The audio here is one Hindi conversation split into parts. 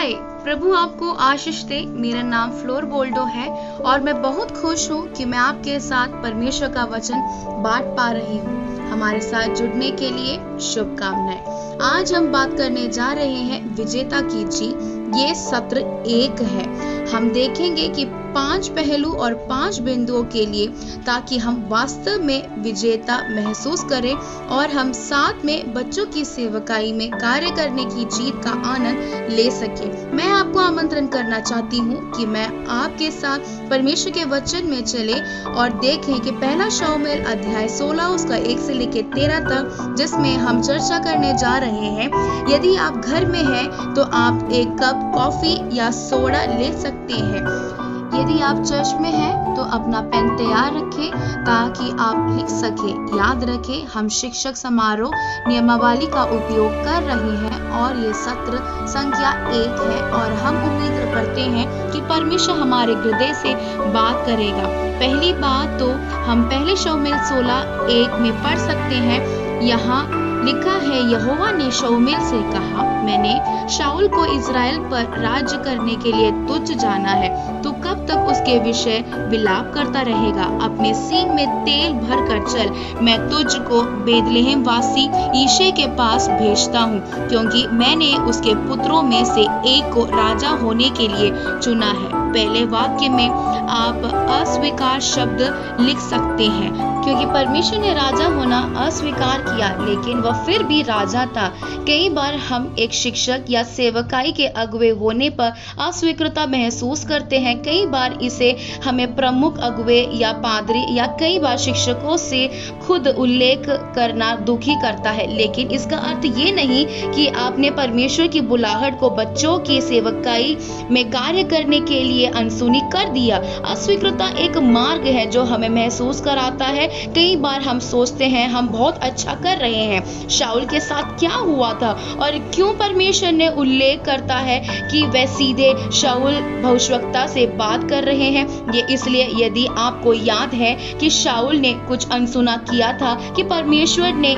हाय, प्रभु आपको आशीष दे। मेरा नाम फ्लोर बोल्डो है और मैं बहुत खुश हूँ कि मैं आपके साथ परमेश्वर का वचन बांट पा रही हूँ। हमारे साथ जुड़ने के लिए शुभकामनाएं। आज हम बात करने जा रहे हैं विजेता की जीत। ये सत्र 1 है। हम देखेंगे कि 5 पहलू और 5 बिंदुओं के लिए, ताकि हम वास्तव में विजेता महसूस करें और हम साथ में बच्चों की सेवकाई में कार्य करने की जीत का आनंद ले सके। मैं आपको आमंत्रण करना चाहती हूँ कि मैं आपके साथ परमेश्वर के वचन में चले और देखें कि पहला शमूएल अध्याय 16 उसका 1 से लेकर 13 तक, जिसमें हम चर्चा करने जा रहे हैं। यदि आप घर में हैं तो आप एक कप कॉफी या सोडा ले सकते हैं। यदि आप चर्च में हैं तो अपना पेन तैयार रखें ताकि आप लिख सके। याद रखें, हम शिक्षक समारोह नियमावली का उपयोग कर रहे हैं और ये सत्र संख्या 1 है और हम उम्मीद करते हैं कि परमेश्वर हमारे हृदय से बात करेगा। पहली बात तो हम पहले शमूएल 16:1 में पढ़ सकते हैं। यहाँ लिखा है, यहोवा ने शमूएल से कहा, मैंने शाऊल को इज़राइल पर राज्य करने के लिए तुझ जाना है। तू कब तक उसके विषय विलाप करता रहेगा? अपने सींग में तेल भर कर चल। मैं तुझको बेथलेहम वासी यिशै के पास भेजता हूँ, क्योंकि मैंने उसके पुत्रों में से एक को राजा होने के लिए चुना है। पहले वाक्य में आप अस्वीकार शब्द लिख सकते हैं, क्योंकि परमेश्वर ने राजा होना अस्वीकार किया, लेकिन वह फिर भी राजा था। कई बार हम एक शिक्षक या सेवकाई के अगुवे होने पर अस्वीकृता महसूस करते हैं। कई बार इसे हमें प्रमुख अगुवे या पादरी या कई बार शिक्षकों से खुद उल्लेख करना दुखी करता है, लेकिन इसका अर्थ ये नहीं कि आपने परमेश्वर की बुलाहट को बच्चों की सेवकाई में कार्य करने के लिए अनसुनी कर दिया। अस्वीकृता एक मार्ग है जो हमें महसूस कराता है। कई बार हम सोचते हैं हम बहुत अच्छा कर रहे हैं। शाऊल के साथ क्या हुआ था और क्यों परमेश्वर ने उल्लेख करता है कि वह सीधे शाऊल भविष्यवक्ता से बात कर रहे हैं? ये इसलिए, यदि आपको याद है कि शाऊल ने कुछ अनसुना किया था कि परमेश्वर ने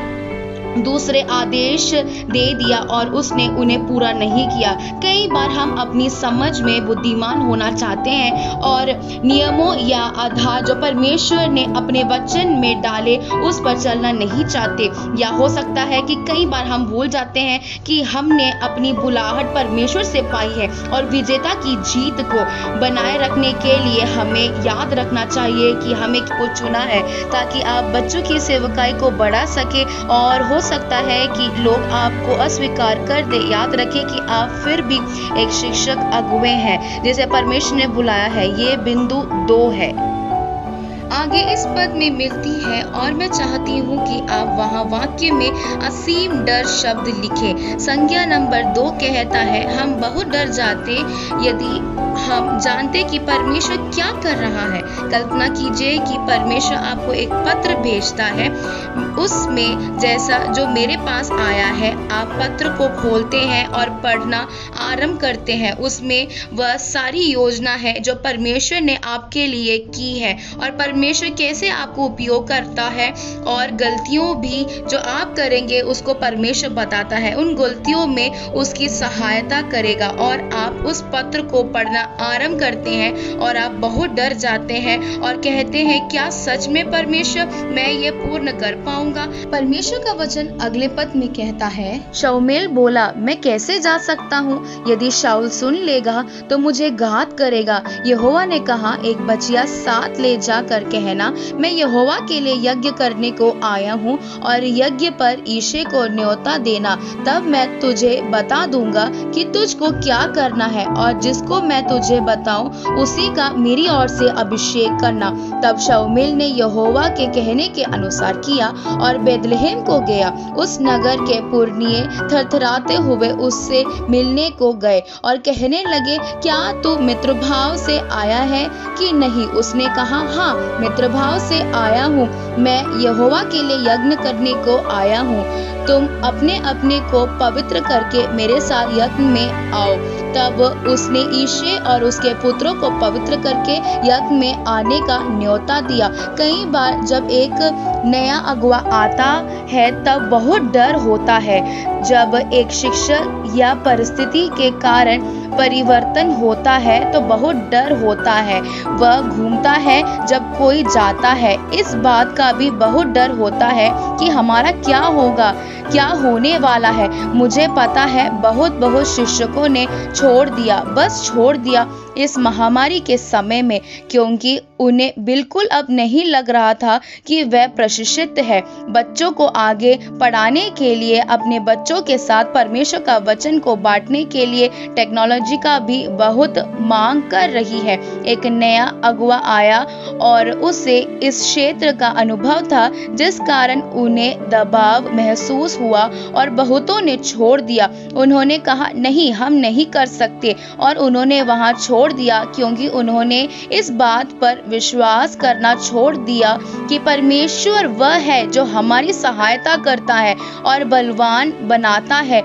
दूसरे आदेश दे दिया और उसने उन्हें पूरा नहीं किया। कई बार हम अपनी समझ में बुद्धिमान होना चाहते हैं और नियमों या आधार जो परमेश्वर ने अपने वचन में डाले उस पर चलना नहीं चाहते। या हो सकता है कि कई बार हम भूल जाते हैं कि हमने अपनी बुलाहट परमेश्वर से पाई है और विजेता की जीत को बनाए रखने के लिए हमें याद रखना चाहिए कि हमें को चुना है, ताकि आप बच्चों की सेवकाई को बढ़ा सके। और हो सकता है कि लोग आपको अस्वीकार कर दे। याद रखें कि आप फिर भी एक शिक्षक अगुवे हैं जिसे परमेश्वर ने बुलाया है। ये बिंदु 2 है। आगे इस पद में मिलती है और मैं चाहती हूँ कि आप वहाँ वाक्य में असीम डर शब्द लिखें। संज्ञा नंबर 2 कहता है, हम बहुत डर जाते यदि हम जानते कि परमेश्वर क्या कर रहा है। कल्पना कीजिए कि परमेश्वर आपको एक पत्र भेजता है, उसमें जैसा जो मेरे पास आया है। आप पत्र को खोलते हैं और पढ़ना आरंभ करते हैं। उसमें वह सारी योजना है जो परमेश्वर ने आपके लिए की है और परमेश्वर कैसे आपको उपयोग करता है, और गलतियों भी जो आप करेंगे उसको परमेश्वर बताता है। उन गलतियों में उसकी सहायता करेगा और आप उस पत्र को पढ़ना आरंभ करते हैं और आप बहुत डर जाते हैं और कहते हैं, क्या सच में परमेश्वर मैं ये पूर्ण कर पाऊंगा? परमेश्वर का वचन अगले पद में कहता है, शमूएल बोला, मैं कैसे जा सकता हूँ? यदि शाऊल सुन लेगा तो मुझे घात करेगा। यहोवा ने कहा, एक बचिया साथ ले जाकर कहना, मैं यहोवा के लिए यज्ञ करने को आया हूँ और यज्ञ पर यिशै को न्योता देना। तब मैं तुझे बता दूंगा कि तुझको क्या करना है और जिसको मैं तुझे बताऊं उसी का मेरी ओर से अभिषेक करना। तब शमूएल ने यहोवा के कहने के अनुसार किया और बेथलेहम को गया। उस नगर के पुरनिये थरथराते हुए उससे मिलने को गए और कहने लगे, क्या तू मित्रभाव से आया है कि नहीं? उसने कहा, हाँ, मित्रभाव से आया हूँ। मैं यहोवा के लिए यज्ञ करने को आया हूँ। तुम अपने अपने को पवित्र करके मेरे साथ यज्ञ में आओ। तब उसने यिशै और उसके पुत्रों को पवित्र करके यज्ञ में आने का न्योता दिया। कई बार जब एक नया अगुवा आता है तब बहुत डर होता है। जब एक शिक्षक या परिस्थिति के कारण परिवर्तन होता है तो बहुत डर होता है। वह घूमता है जब कोई जाता है, इस बात का भी बहुत डर होता है कि हमारा क्या होगा, क्या होने वाला है। मुझे पता है बहुत शिक्षकों ने छोड़ दिया, बस छोड़ दिया इस महामारी के समय में, क्योंकि उन्हें बिल्कुल अब नहीं लग रहा था कि वह प्रशिक्षित है बच्चों को आगे पढ़ाने के लिए, अपने बच्चों के साथ परमेश्वर का वचन को बांटने के लिए। टेक्नोलॉजी का भी बहुत मांग कर रही है। एक नया अगुवा आया और उसे इस क्षेत्र का अनुभव था, जिस कारण उन्हें दबाव महसूस हुआ और बहुतों ने छोड़ दिया। उन्होंने कहा नहीं, हम नहीं कर सकते, और उन्होंने वहां छोड़ दिया क्योंकि उन्होंने इस बात पर विश्वास करना छोड़ दिया कि परमेश्वर वह है जो हमारी सहायता करता है और बलवान बनाता है।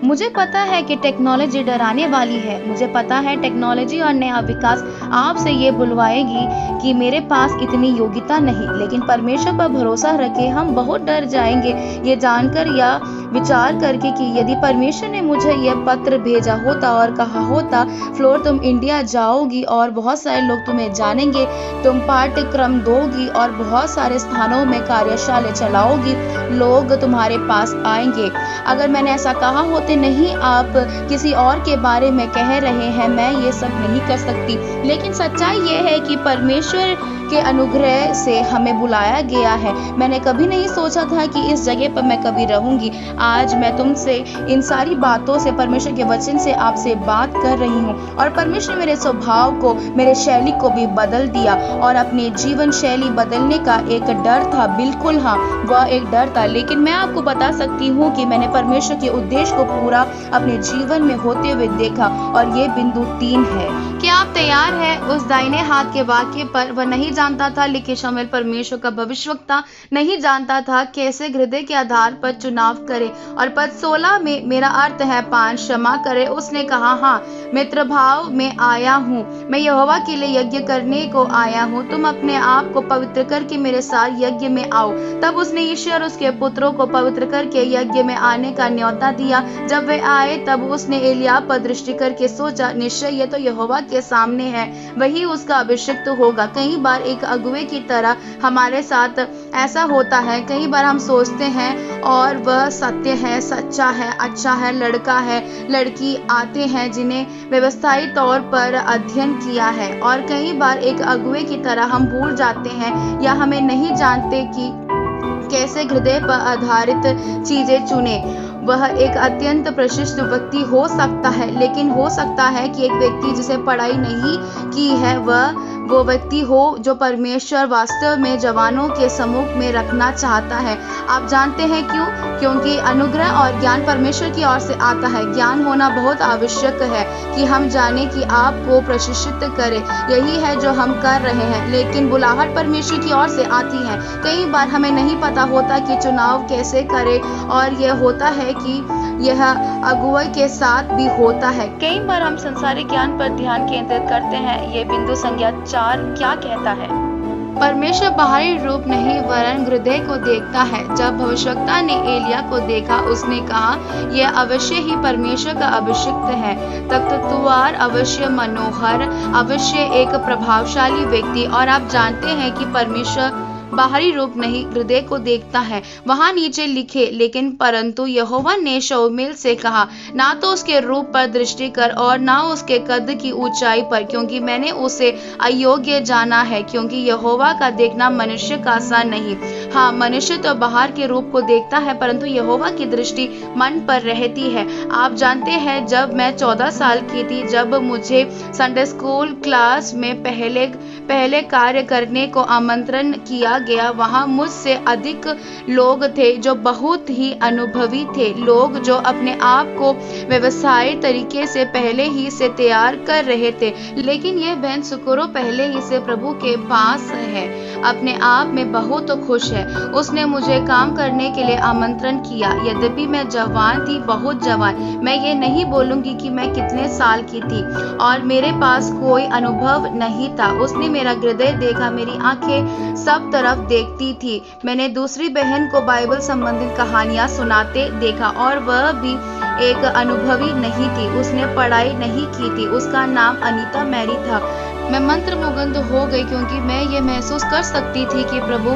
मुझे पता है कि टेक्नोलॉजी डराने वाली है। मुझे पता है टेक्नोलॉजी और नया विकास आपसे ये बुलवाएगी कि मेरे पास इतनी योग्यता नहीं, लेकिन परमेश्वर पर भरोसा रखे हम बहुत डर जाएंगे ये जानकर या विचार करके कि यदि परमेश्वर ने मुझे यह पत्र भेजा होता और कहा होता, फ्लोर तुम इंडिया जाओगी और बहुत सारे लोग तुम्हें जानेंगे, तुम पाठ्यक्रम दोगी और बहुत सारे स्थानों में कार्यशाला चलाओगी, लोग तुम्हारे पास आएंगे। अगर मैंने ऐसा कहा होता नहीं, आप किसी और के बारे में कह रहे हैं, मैं ये सब नहीं कर सकती। लेकिन सच्चाई ये है कि परमेश्वर के अनुग्रह से हमें बुलाया गया है। मैंने कभी नहीं सोचा था कि इस जगह पर मैं कभी रहूंगी। आज मैं तुमसे इन सारी बातों से, परमेश्वर के वचन से आपसे बात कर रही हूँ, और परमेश्वर मेरे स्वभाव को, मेरे शैली को भी बदल दिया, और अपनी जीवन शैली बदलने का एक डर था। बिल्कुल हाँ, वह एक डर था, लेकिन मैं आपको बता सकती हूँ कि मैंने परमेश्वर के उद्देश्य को पूरा अपने जीवन में होते हुए देखा, और ये बिंदु 3 है। क्या आप तैयार हैं? उस दाहिने हाथ के वाक्य पर वह नहीं जानता था, लेकिन शमूएल परमेश्वर का भविष्यवक्ता नहीं जानता था कैसे हृदय के आधार पर चुनाव करे। और पद 16 में मेरा अर्थ है 5 क्षमा करे। उसने कहा हाँ, मित्र भाव में आया हूँ, मैं यहोवा के लिए यज्ञ करने को आया हूँ, तुम अपने आप को पवित्र करके मेरे साथ यज्ञ में आओ। तब उसने ईश्वर और उसके पुत्रों को पवित्र करके यज्ञ में आने का न्योता दिया। जब वे आए तब उसने एलियाब पर दृष्टि करके सोचा, निश्चय ये तो यहोवा के सामने है, वही उसका अभिषिक्त होगा। कई बार एक अगुवे की तरह हमारे साथ ऐसा होता है। कई बार हम सोचते हैं और वह सत्य है, सच्चा है, अच्छा है, लड़का है, लड़की आते हैं जिन्हें व्यवस्थित तौर पर अध्ययन किया है, और कई बार एक अगुवे की तरह हम भूल जाते हैं या हमें नहीं जानते कि कैसे हृदय पर आधारित चीजें चुने। वह एक अत्यंत प्रशिष्ट व्यक्ति हो सकता है, लेकिन हो सकता है कि एक व्यक्ति जिसे पढ़ाई नहीं की है वो व्यक्ति हो जो परमेश्वर वास्तव में जवानों के सम्मुख में रखना चाहता है। आप जानते हैं क्यों? क्योंकि अनुग्रह और ज्ञान परमेश्वर की ओर से आता है। ज्ञान होना बहुत आवश्यक है कि हम जाने कि आपको प्रशिक्षित करें। यही है जो हम कर रहे हैं, लेकिन बुलाहट परमेश्वर की ओर से आती है। कई बार हमें नहीं पता होता कि चुनाव कैसे करें, और यह होता है कि यह अगुवाई के साथ भी होता है। कई बार हम संसारिक ज्ञान पर ध्यान केंद्रित करते हैं। ये बिंदु संज्ञा 4 क्या कहता है? परमेश्वर बाहरी रूप नहीं वरन हृदय को देखता है। जब भविष्यवक्ता ने एलिया को देखा, उसने कहा यह अवश्य ही परमेश्वर का अभिषिक्त है। तख्तवार अवश्य मनोहर, अवश्य एक प्रभावशाली व्यक्ति। और आप जानते हैं कि परमेश्वर बाहरी रूप नहीं हृदय को देखता है। वहां नीचे लिखे, लेकिन परंतु यहोवा ने शमूएल से कहा, ना तो उसके रूप पर दृष्टि कर और ना उसके कद की ऊंचाई पर, क्योंकि मैंने उसे अयोग्य जाना है। क्योंकि यहोवा का देखना मनुष्य का सा नहीं। हाँ, मनुष्य तो बाहर के रूप को देखता है, परंतु यहोवा की दृष्टि मन पर रहती है। आप जानते हैं, जब मैं 14 साल की थी, जब मुझे संडे स्कूल क्लास में पहले कार्य करने को आमंत्रण किया गया, वहां मुझसे अधिक लोग थे जो बहुत ही अनुभवी थे, लोग जो अपने आप को व्यवसायिक तरीके से पहले ही से तैयार कर रहे थे। लेकिन यह बहन सुकुरो पहले ही से प्रभु के पास है। अपने आप में बहुत खुश है। उसने मुझे काम करने के लिए आमंत्रण किया। यद्यपि मैं जवान थी, बहुत जवान, मैं ये नहीं बोलूंगी कि मैं कितने साल की थी और मेरे पास कोई अनुभव नहीं था। उसने मेरा हृदय देखा, मेरी आंखें सब तरफ देखती थी। मैंने दूसरी बहन को बाइबल संबंधित कहानियां सुनाते देखा और वह भी एक अनुभवी नहीं थी। उसने पढ़ाई नहीं की थी। उसका नाम अनीता मैरी था। मैं मंत्रमुग्ध हो गई क्योंकि मैं ये महसूस कर सकती थी कि प्रभु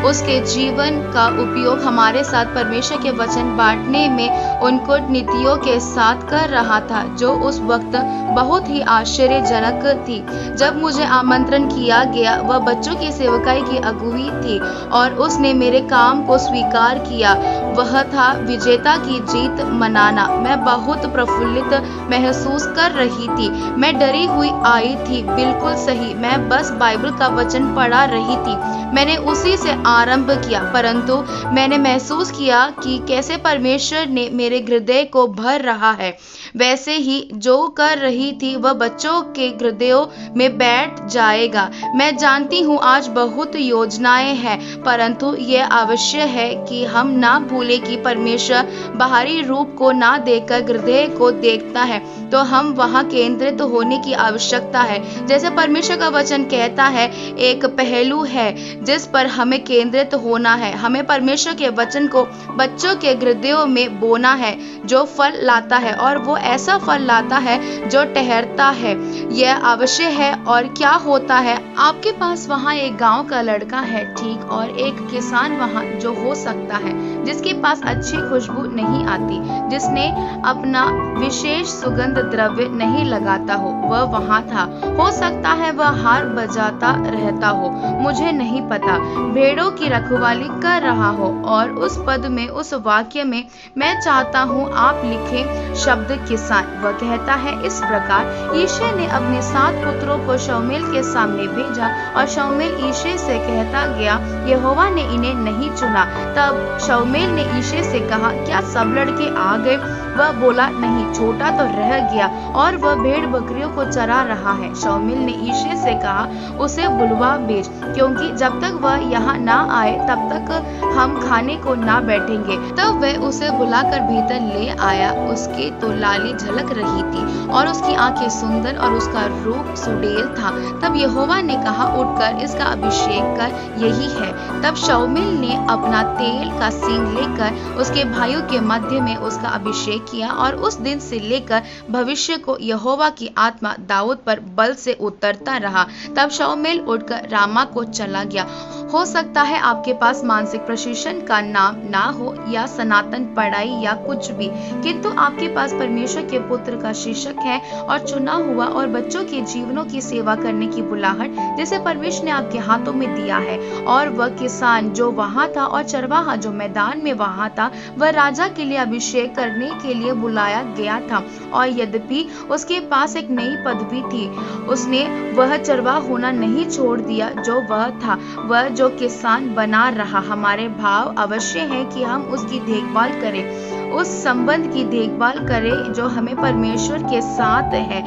उसके जीवन का उपयोग हमारे साथ परमेश्वर के वचन बांटने में उन कूटनीतियों के साथ कर रहा था जो उस वक्त बहुत ही आश्चर्यजनक थी। जब मुझे आमंत्रण किया गया, वह बच्चों की सेवकाई की अगुवी थी और उसने मेरे काम को स्वीकार किया। वह था विजेता की जीत मनाना। मैं बहुत प्रफुल्लित महसूस कर रही थी। मैं डरी हुई आई थी, बिल्कुल सही, मैं बस बाइबल का वचन पढ़ा रही थी। मैंने उसी से आरंभ किया, परंतु मैंने महसूस किया कि कैसे परमेश्वर ने मेरे हृदय को भर रहा है। वैसे ही जो कर रही थी वह बच्चों के हृदयों में बैठ जाएगा। मैं जानती हूँ आज बहुत योजनाएं हैं, परंतु यह आवश्यक है कि हम ना भूलें कि परमेश्वर बाहरी रूप को ना देखकर हृदय को देखता है, तो हम वहां केंद्रित होने की आवश्यकता है। जैसे परमेश्वर का वचन कहता है, एक पहलू है जिस पर हमें केंद्रित होना है। हमें परमेश्वर के वचन को बच्चों के हृदयों में बोना है, जो फल लाता है, और वो ऐसा फल लाता है जो ठहरता है। यह आवश्यक है। और क्या होता है, आपके पास वहाँ एक गांव का लड़का है, ठीक, और एक किसान वहाँ जो हो सकता है जिसके पास अच्छी खुशबू नहीं आती, जिसने अपना विशेष सुगंध द्रव्य नहीं लगाता हो, वह वहाँ था। हो सकता है वह हार बजाता रहता हो, मुझे नहीं पता, भेड़ों की रखवाली कर रहा हो। और उस पद में, उस वाक्य में मैं चाहता हूँ आप लिखें शब्द किसान। वह कहता है इस प्रकार, यिशै ने अपने 7 पुत्रों को शमूएल के सामने भेजा और शमूएल यिशै से कहता गया, यहोवा ने इन्हें नहीं चुना। तब शमूएल ने यिशै से कहा, क्या सब लड़के आ गए? वह बोला, नहीं, छोटा तो रह गया और वह भेड़ बकरियों को चरा रहा है। शमूएल ने यिशै से कहा, उसे बुलवा भेज, क्योंकि जब तक वह यहाँ ना आए तब तक हम खाने को ना बैठेंगे। तब वह उसे बुलाकर भीतर ले आया। उसकी तो लाली झलक रही थी और उसकी आंखें सुंदर और उसका रूप सुडैल था। तब यहोवा ने कहा, उठकर इसका अभिषेक कर, यही है। तब शमूएल ने अपना तेल का सींग लेकर उसके भाइयों के मध्य में उसका अभिषेक किया और उस दिन से लेकर भविष्य को यहोवा की आत्मा दाऊद पर बल से उतरता रहा। तब शमूएल उठकर रामा को चला गया। हो सकता है आपके पास मानसिक प्रशिक्षण का नाम ना हो या सनातन पढ़ाई या कुछ भी, किंतु आपके पास परमेश्वर के पुत्र का शीर्षक है और चुना हुआ और बच्चों के जीवनों की सेवा करने की बुलाहट जिसे परमेश्वर ने आपके हाथों में दिया है। और वह किसान जो वहां था और चरवाहा जो मैदान में वहां था, वह राजा के लिए अभिषेक करने के लिए बुलाया गया था। और यद्यपि उसके पास एक नई पदवी थी, उसने वह चरवाहा होना नहीं छोड़ दिया जो वह था। वह जो किसान बना रहा। हमारे भाव अवश्य है कि हम उसकी देखभाल करें, उस संबंध की देखभाल करें जो हमें परमेश्वर के साथ है।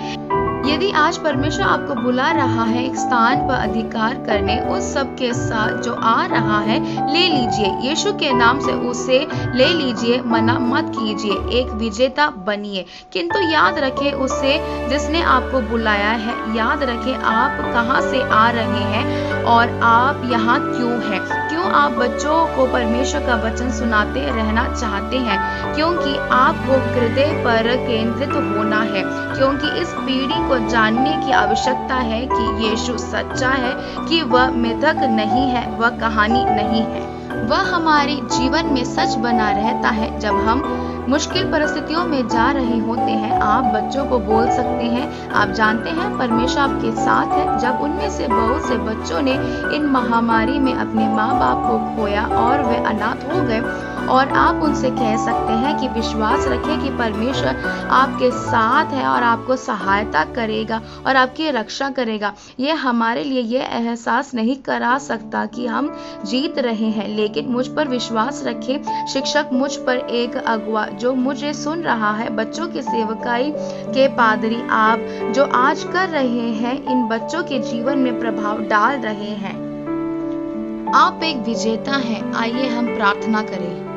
यदि आज परमेश्वर आपको बुला रहा है एक स्थान पर अधिकार करने, उस सब के साथ जो आ रहा है, ले लीजिए, यीशु के नाम से उसे ले लीजिए, मना मत कीजिए, एक विजेता बनिए। किंतु याद रखें उसे जिसने आपको बुलाया है, याद रखें आप कहां से आ रहे हैं और आप यहाँ क्यों हैं। क्यों आप बच्चों को परमेश्वर का वचन सुनाते रहना चाहते हैं? क्योंकि आपको हृदय पर केंद्रित होना है, क्योंकि इस पीढ़ी को जानने की आवश्यकता है कि यीशु सच्चा है, कि वह मिथक नहीं है, वह कहानी नहीं है। वह हमारे जीवन में सच बना रहता है। जब हम मुश्किल परिस्थितियों में जा रहे होते हैं, आप बच्चों को बोल सकते हैं, आप जानते हैं परमेश्वर आपके साथ है। जब उनमें से बहुत से बच्चों ने इन महामारी में अपने माँ बाप को खोया और वे अनाथ हो गए, और आप उनसे कह सकते हैं कि विश्वास रखें कि परमेश्वर आपके साथ है और आपको सहायता करेगा और आपकी रक्षा करेगा। यह हमारे लिए यह एहसास नहीं करा सकता कि हम जीत रहे हैं, लेकिन मुझ पर विश्वास रखें। शिक्षक, मुझ पर एक अगुआ जो मुझे सुन रहा है, बच्चों की सेवकाई के पादरी, आप जो आज कर रहे हैं, इन बच्चों के जीवन में प्रभाव डाल रहे हैं। आप एक विजेता हैं। आइए हम प्रार्थना करें।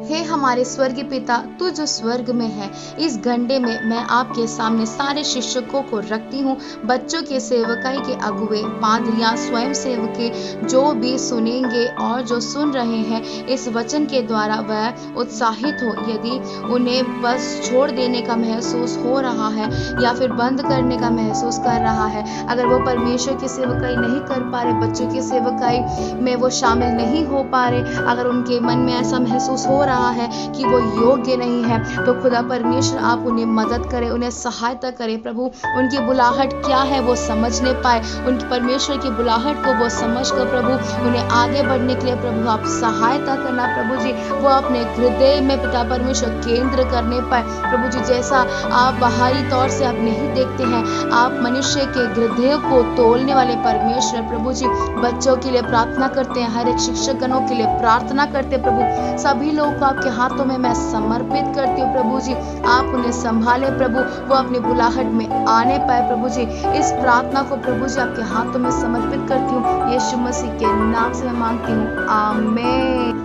हे हमारे स्वर्गीय पिता, तू जो स्वर्ग में है, इस घंटे में मैं आपके सामने सारे शिक्षकों को रखती हूँ, बच्चों के सेवकाई के अगुए, पादरियां, स्वयं सेवके, जो भी सुनेंगे और जो सुन रहे हैं इस वचन के द्वारा वह उत्साहित हो। यदि उन्हें बस छोड़ देने का महसूस हो रहा है या फिर बंद करने का महसूस कर रहा है, अगर वो परमेश्वर की सेवकाई नहीं कर पा रहे, बच्चों की सेवकाई में वो शामिल नहीं हो पा रहे, अगर उनके मन में ऐसा महसूस हो रहा है कि वो योग्य नहीं है, तो खुदा परमेश्वर आप उन्हें मदद करें, उन्हें सहायता करें प्रभु। उनकी बुलाहट क्या है वो समझने पाए, उनकी परमेश्वर की बुलाहट को वो समझ कर प्रभु उन्हें आगे बढ़ने के लिए प्रभु आप सहायता करना प्रभु जी। वो अपने हृदय में पिता परमेश्वर केंद्र करने पाए प्रभु जी। जैसा आप बाहरी तौर से आप नहीं देखते हैं, आप मनुष्य के हृदय को तोलने वाले परमेश्वर प्रभु जी। बच्चों के लिए प्रार्थना करते हैं, हर एक शिक्षकगणों के लिए प्रार्थना करते हैं प्रभु। सभी लोग आपके हाथों में मैं समर्पित करती हूँ प्रभु जी। आप उन्हें संभाले प्रभु, वो अपनी बुलाहट में आने पाए प्रभु जी। इस प्रार्थना को प्रभु जी आपके हाथों में समर्पित करती हूँ, यीशु मसीह के नाम से मैं मांगती हूँ, आमीन।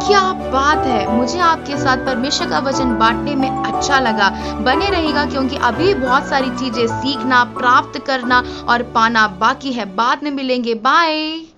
क्या बात है, मुझे आपके साथ परमेश्वर का वचन बांटने में अच्छा लगा। बने रहेगा क्योंकि अभी बहुत सारी चीजें सीखना, प्राप्त करना और पाना बाकी है। बाद में मिलेंगे, बाय।